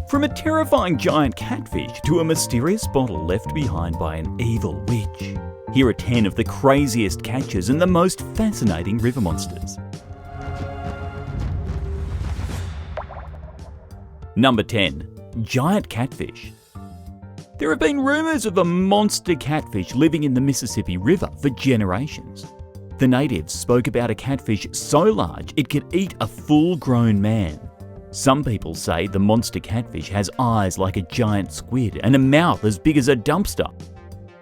From a terrifying giant catfish to a mysterious bottle left behind by an evil witch. Here are 10 of the craziest catches and the most fascinating river monsters. Number 10. Giant catfish. There have been rumours of a monster catfish living in the Mississippi River for generations. The natives spoke about a catfish so large it could eat a full-grown man. Some people say the monster catfish has eyes like a giant squid and a mouth as big as a dumpster.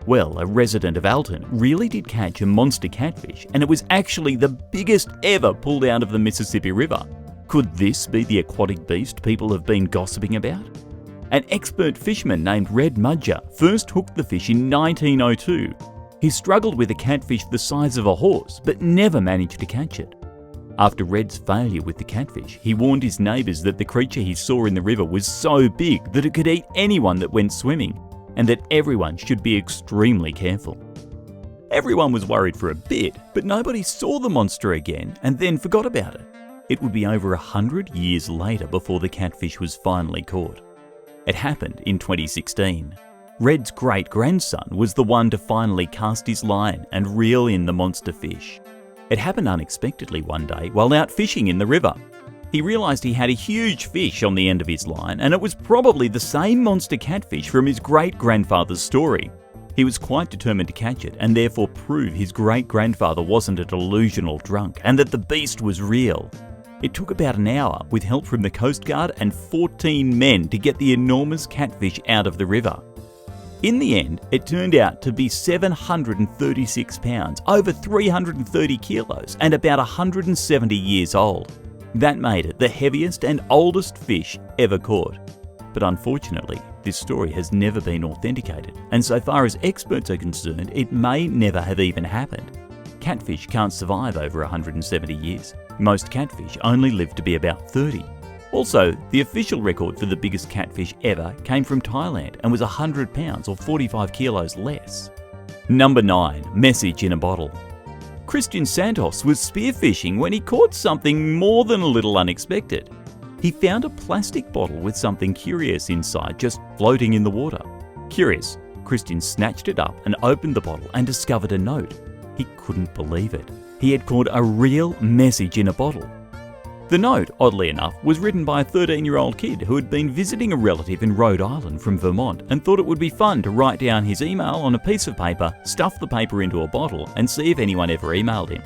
Well, a resident of Alton really did catch a monster catfish, and it was actually the biggest ever pulled out of the Mississippi River. Could this be the aquatic beast people have been gossiping about? An expert fisherman named Red Mudger first hooked the fish in 1902. He struggled with a catfish the size of a horse, but never managed to catch it. After Red's failure with the catfish, he warned his neighbours that the creature he saw in the river was so big that it could eat anyone that went swimming, and that everyone should be extremely careful. Everyone was worried for a bit, but nobody saw the monster again and then forgot about it. It would be over 100 years later before the catfish was finally caught. It happened in 2016. Red's great-grandson was the one to finally cast his line and reel in the monster fish. It happened unexpectedly one day while out fishing in the river. He realised he had a huge fish on the end of his line, and it was probably the same monster catfish from his great-grandfather's story. He was quite determined to catch it and therefore prove his great-grandfather wasn't a delusional drunk and that the beast was real. It took about an hour with help from the Coast Guard and 14 men to get the enormous catfish out of the river. In the end, it turned out to be 736 pounds, over 330 kilos, and about 170 years old. That made it the heaviest and oldest fish ever caught. But unfortunately, this story has never been authenticated, and so far as experts are concerned, it may never have even happened. Catfish can't survive over 170 years. Most catfish only live to be about 30. Also, the official record for the biggest catfish ever came from Thailand and was 100 pounds or 45 kilos less. Number 9. Message in a bottle. Christian Santos was spearfishing when he caught something more than a little unexpected. He found a plastic bottle with something curious inside just floating in the water. Curious, Christian snatched it up and opened the bottle and discovered a note. He couldn't believe it. He had caught a real message in a bottle. The note, oddly enough, was written by a 13-year-old kid who had been visiting a relative in Rhode Island from Vermont and thought it would be fun to write down his email on a piece of paper, stuff the paper into a bottle, and see if anyone ever emailed him.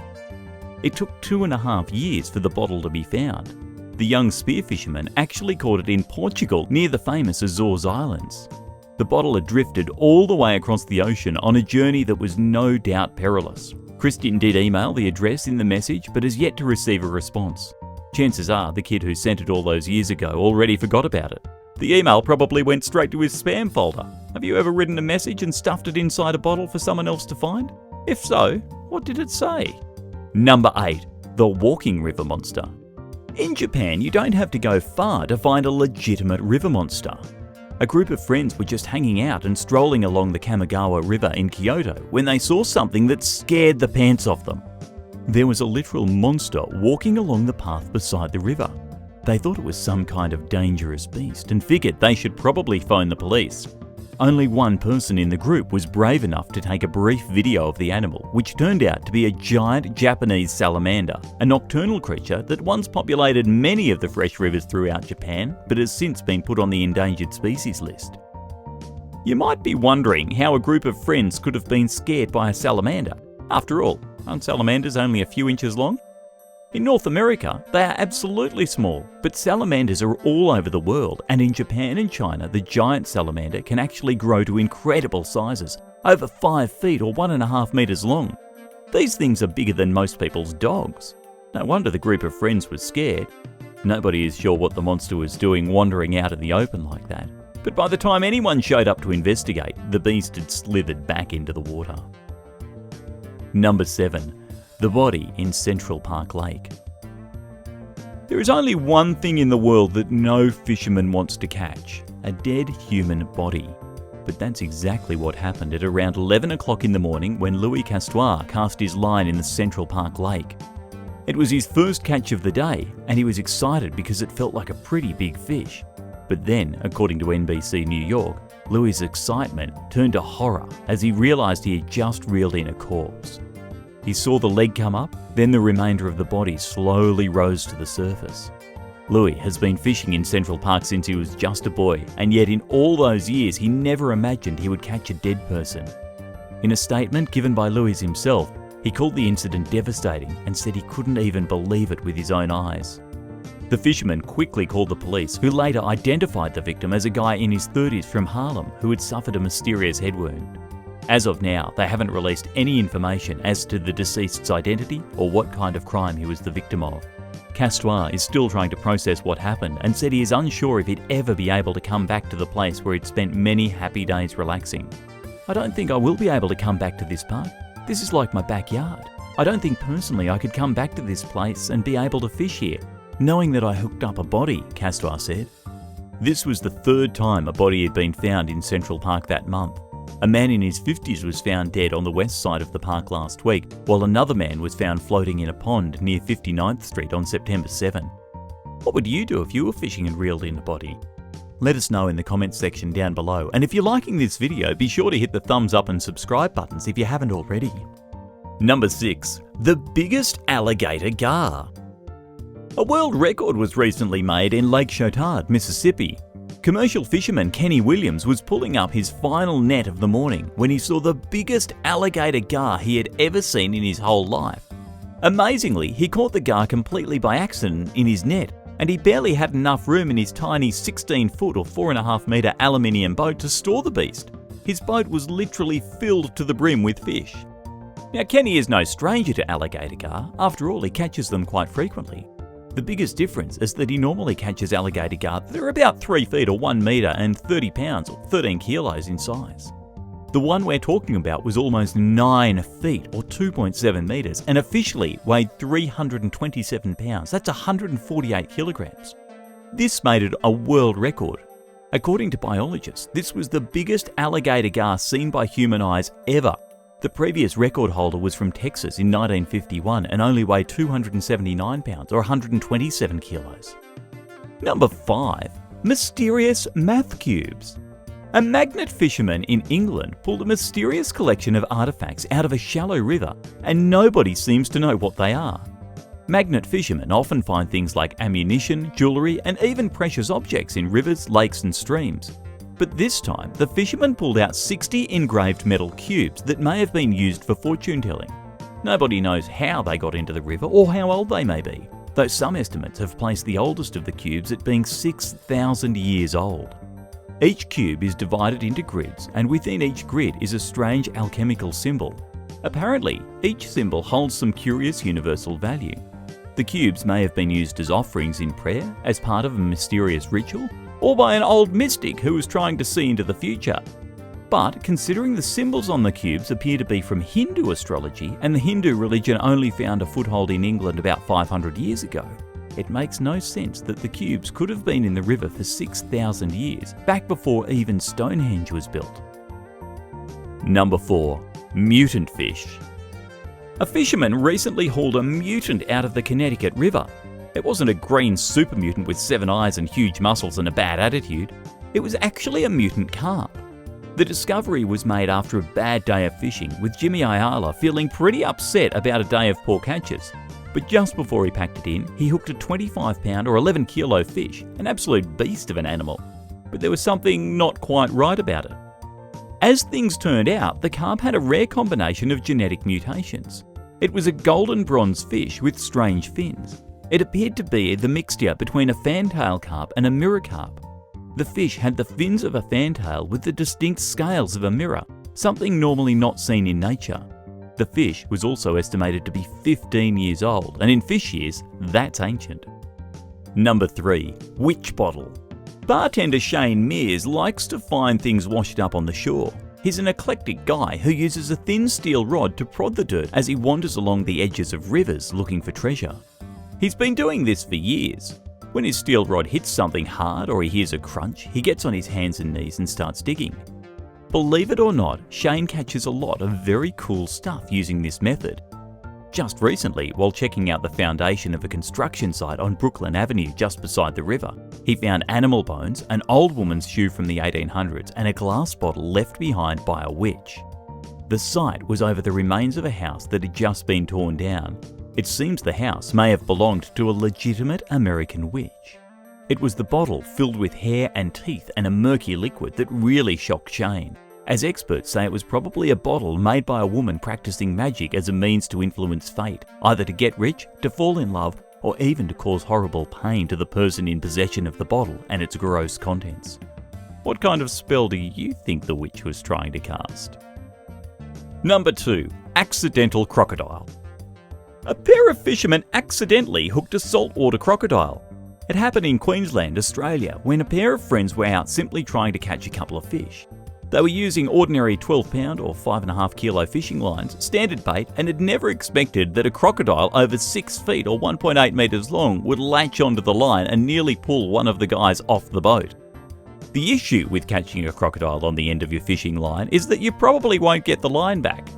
It took 2.5 years for the bottle to be found. The young spearfisherman actually caught it in Portugal near the famous Azores Islands. The bottle had drifted all the way across the ocean on a journey that was no doubt perilous. Christian did email the address in the message but has yet to receive a response. Chances are the kid who sent it all those years ago already forgot about it. The email probably went straight to his spam folder. Have you ever written a message and stuffed it inside a bottle for someone else to find? If so, what did it say? Number 8. The walking river monster. In Japan, you don't have to go far to find a legitimate river monster. A group of friends were just hanging out and strolling along the Kamigawa River in Kyoto when they saw something that scared the pants off them. There was a literal monster walking along the path beside the river. They thought it was some kind of dangerous beast and figured they should probably phone the police. Only one person in the group was brave enough to take a brief video of the animal, which turned out to be a giant Japanese salamander, a nocturnal creature that once populated many of the fresh rivers throughout Japan, but has since been put on the endangered species list. You might be wondering how a group of friends could have been scared by a salamander. After all, aren't salamanders only a few inches long? In North America, they are absolutely small, but salamanders are all over the world, and in Japan and China, the giant salamander can actually grow to incredible sizes, over 5 feet or 1.5 meters long. These things are bigger than most people's dogs. No wonder the group of friends was scared. Nobody is sure what the monster was doing wandering out in the open like that. But by the time anyone showed up to investigate, the beast had slithered back into the water. Number 7. The body in Central Park Lake. There is only one thing in the world that no fisherman wants to catch: a dead human body. But that's exactly what happened at around 11 o'clock in the morning when Louis Castois cast his line in the Central Park Lake. It was his first catch of the day, and he was excited because it felt like a pretty big fish. But then, according to NBC New York, Louis's excitement turned to horror as he realised he had just reeled in a corpse. He saw the leg come up, then the remainder of the body slowly rose to the surface. Louis has been fishing in Central Park since he was just a boy, and yet in all those years he never imagined he would catch a dead person. In a statement given by Louis himself, he called the incident devastating and said he couldn't even believe it with his own eyes. The fisherman quickly called the police, who later identified the victim as a guy in his 30s from Harlem who had suffered a mysterious head wound. As of now, they haven't released any information as to the deceased's identity or what kind of crime he was the victim of. Castois is still trying to process what happened and said he is unsure if he'd ever be able to come back to the place where he'd spent many happy days relaxing. "I don't think I will be able to come back to this park. This is like my backyard. I don't think personally I could come back to this place and be able to fish here, knowing that I hooked up a body," Castois said. This was the third time a body had been found in Central Park that month. A man in his 50s was found dead on the west side of the park last week, while another man was found floating in a pond near 59th Street on September 7. What would you do if you were fishing and reeled in a body? Let us know in the comments section down below, and if you're liking this video, be sure to hit the thumbs up and subscribe buttons if you haven't already. Number 6. The Biggest Alligator Gar. A world record was recently made in Lake Chotard, Mississippi. Commercial fisherman Kenny Williams was pulling up his final net of the morning when he saw the biggest alligator gar he had ever seen in his whole life. Amazingly, he caught the gar completely by accident in his net, and he barely had enough room in his tiny 16-foot or 4.5 metre aluminium boat to store the beast. His boat was literally filled to the brim with fish. Now, Kenny is no stranger to alligator gar. After all, he catches them quite frequently. The biggest difference is that he normally catches alligator gar that are about 3 feet or 1 metre and 30 pounds or 13 kilos in size. The one we're talking about was almost 9 feet or 2.7 metres and officially weighed 327 pounds. That's 148 kilograms. This made it a world record. According to biologists, this was the biggest alligator gar seen by human eyes ever. The previous record holder was from Texas in 1951 and only weighed 279 pounds or 127 kilos. Number 5. Mysterious math cubes. A magnet fisherman in England pulled a mysterious collection of artifacts out of a shallow river, and nobody seems to know what they are. Magnet fishermen often find things like ammunition, jewellery, and even precious objects in rivers, lakes, and streams. But this time, the fisherman pulled out 60 engraved metal cubes that may have been used for fortune telling. Nobody knows how they got into the river or how old they may be, though some estimates have placed the oldest of the cubes at being 6,000 years old. Each cube is divided into grids, and within each grid is a strange alchemical symbol. Apparently, each symbol holds some curious universal value. The cubes may have been used as offerings in prayer, as part of a mysterious ritual, or by an old mystic who was trying to see into the future. But considering the symbols on the cubes appear to be from Hindu astrology, and the Hindu religion only found a foothold in England about 500 years ago, it makes no sense that the cubes could have been in the river for 6,000 years, back before even Stonehenge was built. Number 4. Mutant fish. A fisherman recently hauled a mutant out of the Connecticut River. It wasn't a green super mutant with 7 eyes and huge muscles and a bad attitude. It was actually a mutant carp. The discovery was made after a bad day of fishing, with Jimmy Ayala feeling pretty upset about a day of poor catches. But just before he packed it in, he hooked a 25-pound or 11 kilo fish, an absolute beast of an animal. But there was something not quite right about it. As things turned out, the carp had a rare combination of genetic mutations. It was a golden bronze fish with strange fins. It appeared to be the mixture between a fantail carp and a mirror carp. The fish had the fins of a fantail with the distinct scales of a mirror, something normally not seen in nature. The fish was also estimated to be 15 years old, and in fish years, that's ancient. Number 3. Witch bottle. Bartender Shane Mears likes to find things washed up on the shore. He's an eclectic guy who uses a thin steel rod to prod the dirt as he wanders along the edges of rivers looking for treasure. He's been doing this for years. When his steel rod hits something hard or he hears a crunch, he gets on his hands and knees and starts digging. Believe it or not, Shane catches a lot of very cool stuff using this method. Just recently, while checking out the foundation of a construction site on Brooklyn Avenue just beside the river, he found animal bones, an old woman's shoe from the 1800s, and a glass bottle left behind by a witch. The site was over the remains of a house that had just been torn down. It seems the house may have belonged to a legitimate American witch. It was the bottle filled with hair and teeth and a murky liquid that really shocked Shane, as experts say it was probably a bottle made by a woman practicing magic as a means to influence fate, either to get rich, to fall in love, or even to cause horrible pain to the person in possession of the bottle and its gross contents. What kind of spell do you think the witch was trying to cast? Number 2. Accidental crocodile. A pair of fishermen accidentally hooked a saltwater crocodile. It happened in Queensland, Australia, when a pair of friends were out simply trying to catch a couple of fish. They were using ordinary 12-pound or 5.5 kilo fishing lines, standard bait, and had never expected that a crocodile over 6 feet or 1.8 metres long would latch onto the line and nearly pull one of the guys off the boat. The issue with catching a crocodile on the end of your fishing line is that you probably won't get the line back.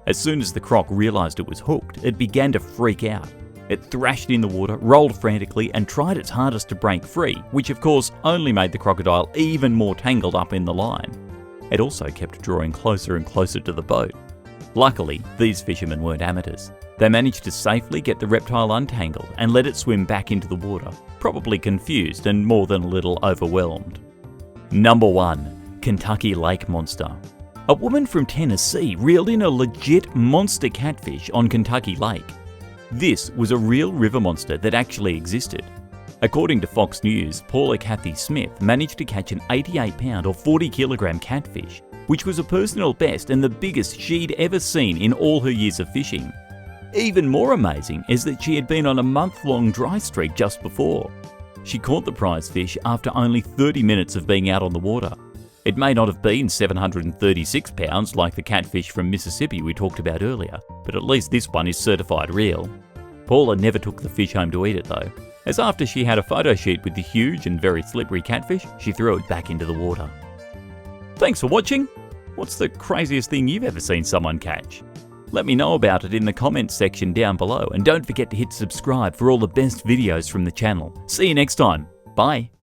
As soon as the croc realised it was hooked, it began to freak out. It thrashed in the water, rolled frantically, and tried its hardest to break free, which of course only made the crocodile even more tangled up in the line. It also kept drawing closer and closer to the boat. Luckily, these fishermen weren't amateurs. They managed to safely get the reptile untangled and let it swim back into the water, probably confused and more than a little overwhelmed. Number 1. Kentucky Lake Monster. A woman from Tennessee reeled in a legit monster catfish on Kentucky Lake. This was a real river monster that actually existed. According to Fox News, Paula Cathy Smith managed to catch an 88-pound or 40-kilogram catfish, which was a personal best and the biggest she'd ever seen in all her years of fishing. Even more amazing is that she had been on a month-long dry streak just before. She caught the prize fish after only 30 minutes of being out on the water. It may not have been 736 pounds like the catfish from Mississippi we talked about earlier, but at least this one is certified real. Paula never took the fish home to eat it though, as after she had a photo shoot with the huge and very slippery catfish, she threw it back into the water. Thanks for watching! What's the craziest thing you've ever seen someone catch? Let me know about it in the comments section down below, and don't forget to hit subscribe for all the best videos from the channel. See you next time. Bye!